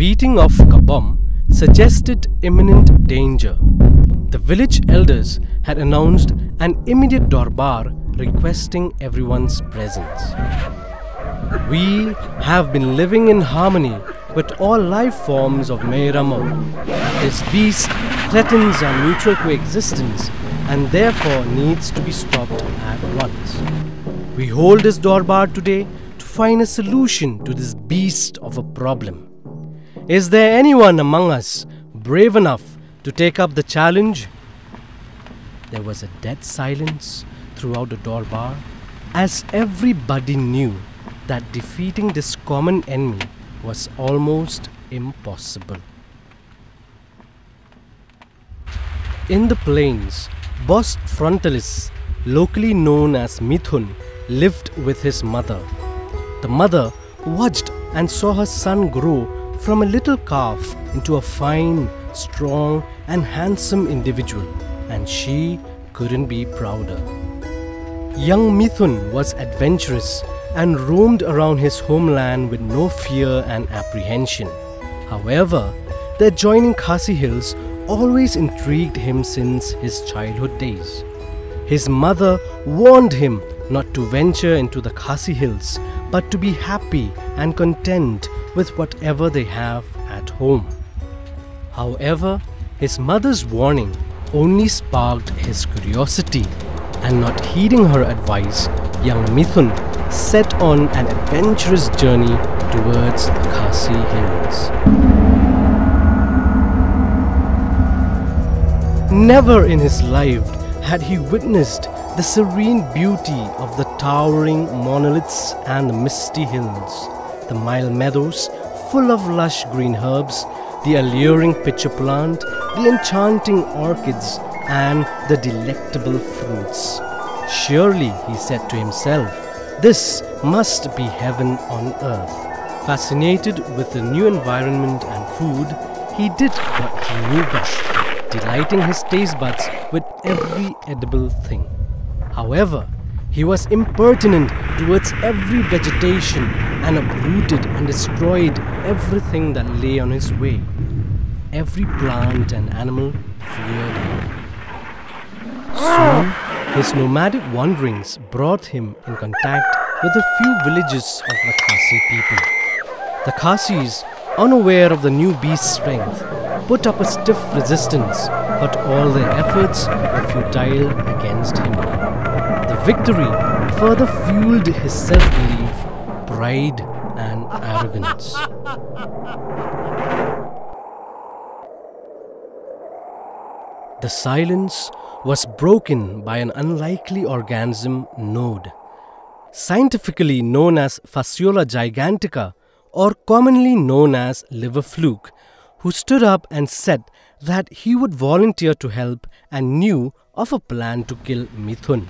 beating of Kabam suggested imminent danger. The village elders had announced an immediate Dorbar requesting everyone's presence. We have been living in harmony with all life forms of Meiramo. This beast threatens our mutual coexistence and therefore needs to be stopped at once. We hold this Dorbar today to find a solution to this beast of a problem. Is there anyone among us brave enough to take up the challenge? There was a dead silence throughout the Dorbar, as everybody knew that defeating this common enemy was almost impossible. In the plains, Bos Frontalis, locally known as Mithun, lived with his mother. The mother watched and saw her son grow from a little calf into a fine, strong and handsome individual, and she couldn't be prouder. Young Mithun was adventurous and roamed around his homeland with no fear and apprehension. However, the adjoining Khasi Hills always intrigued him since his childhood days. His mother warned him not to venture into the Khasi Hills, but to be happy and content with whatever they have at home. However, his mother's warning only sparked his curiosity, and not heeding her advice, young Mithun set on an adventurous journey towards the Khasi Hills. Never in his life had he witnessed the serene beauty of the towering monoliths and the misty hills, the mild meadows full of lush green herbs, the alluring pitcher plant, the enchanting orchids, and the delectable fruits. Surely, he said to himself, this must be heaven on earth. Fascinated with the new environment and food, he did what he knew best, delighting his taste buds with every edible thing. However, he was impertinent towards every vegetation and uprooted and destroyed everything that lay on his way. Every plant and animal feared him. Soon, his nomadic wanderings brought him in contact with a few villages of the Khasi people. The Khasis, unaware of the new beast's strength, put up a stiff resistance, but all their efforts were futile against him. The victory further fueled his self-belief, pride and arrogance. The silence was broken by an unlikely organism, Nud, scientifically known as Fasciola gigantica, or commonly known as liver fluke, who stood up and said that he would volunteer to help and knew of a plan to kill Mithun.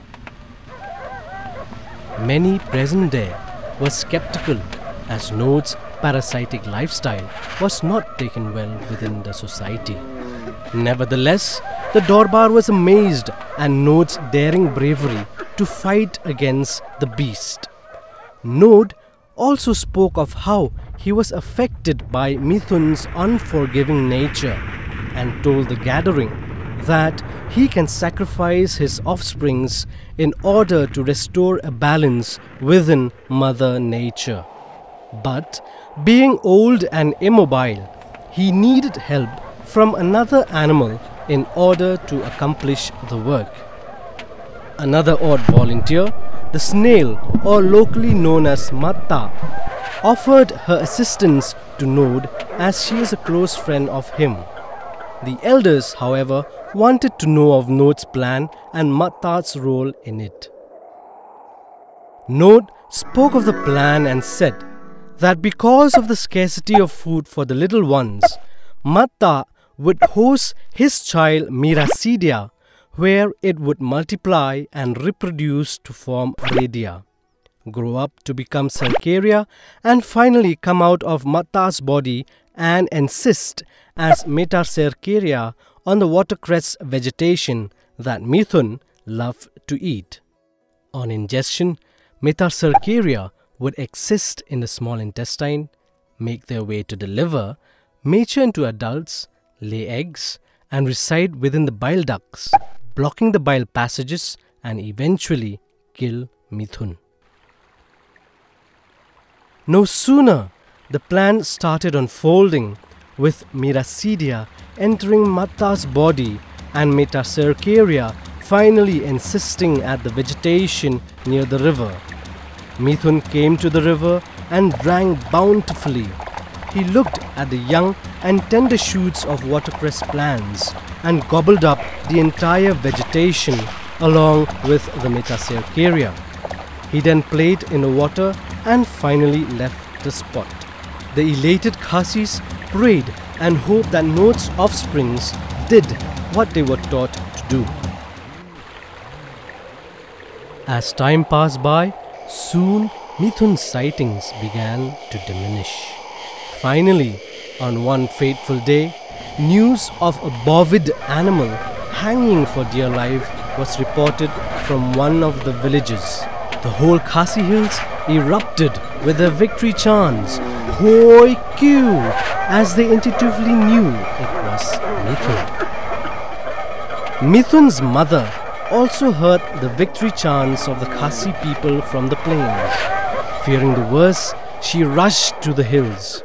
Many present there were skeptical, as Nud's parasitic lifestyle was not taken well within the society. Nevertheless, the Dorbar was amazed at Nud's daring bravery to fight against the beast. Nud also spoke of how he was affected by Mithun's unforgiving nature and told the gathering that he can sacrifice his offsprings in order to restore a balance within Mother Nature. But being old and immobile, he needed help from another animal in order to accomplish the work. Another odd volunteer, the snail, or locally known as Matta, offered her assistance to Nud as she is a close friend of him. The elders, however, wanted to know of Nud's plan and Matta's role in it. Nud spoke of the plan and said that because of the scarcity of food for the little ones, Matta would host his child Miracidia, where it would multiply and reproduce to form Radia, grow up to become Cercaria, and finally come out of Matta's body and encyst as Metacercaria on the watercress vegetation that Mithun loved to eat. On ingestion, Metacercaria would exist in the small intestine, make their way to the liver, mature into adults, lay eggs, and reside within the bile ducts, blocking the bile passages and eventually kill Mithun. No sooner the plan started unfolding, with Miracidia entering Mata's body and Metacercaria finally encysting at the vegetation near the river. Mithun came to the river and drank bountifully. He looked at the young and tender shoots of watercress plants and gobbled up the entire vegetation along with the Metacercaria. He then played in the water and finally left the spot. The elated Khasis prayed and hoped that Nod's offsprings did what they were taught to do. As time passed by, soon Mithun's sightings began to diminish. Finally, on one fateful day, news of a bovid animal hanging for dear life was reported from one of the villages. The whole Khasi hills erupted with their victory chants, "Hoi Q," as they intuitively knew it was Mithun. Mithun's mother also heard the victory chants of the Khasi people from the plains. Fearing the worst, she rushed to the hills.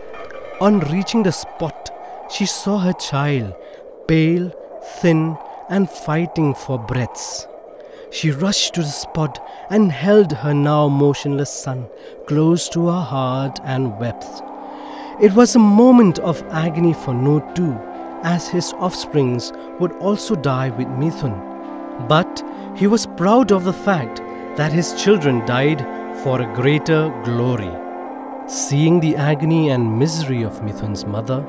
On reaching the spot, she saw her child, pale, thin, and fighting for breaths. She rushed to the spot and held her now motionless son close to her heart and wept. It was a moment of agony for Nud too, as his offsprings would also die with Mithun. But he was proud of the fact that his children died for a greater glory. Seeing the agony and misery of Mithun's mother,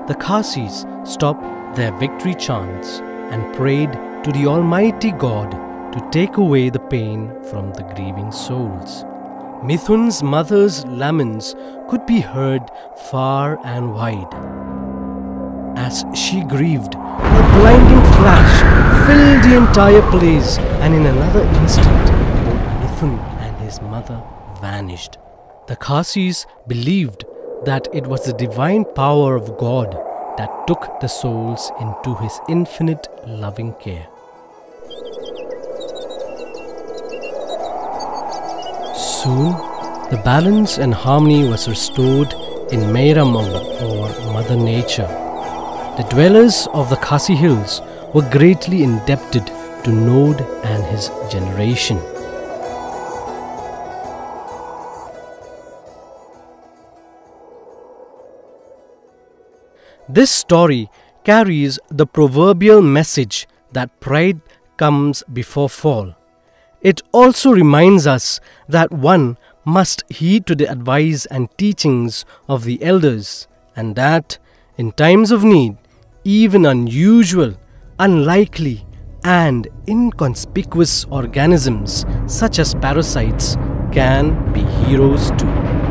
the Khasis stopped their victory chants and prayed to the Almighty God to take away the pain from the grieving souls. Mithun's mother's laments could be heard far and wide. As she grieved, a blinding flash filled the entire place, and in another instant, both Mithun and his mother vanished. The Khasis believed that it was the divine power of God that took the souls into his infinite loving care. Soon, the balance and harmony was restored in Meiramang, or Mother Nature. The dwellers of the Khasi hills were greatly indebted to Nud and his generation. This story carries the proverbial message that pride comes before fall. It also reminds us that one must heed to the advice and teachings of the elders, and that in times of need, even unusual, unlikely, and inconspicuous organisms such as parasites can be heroes too.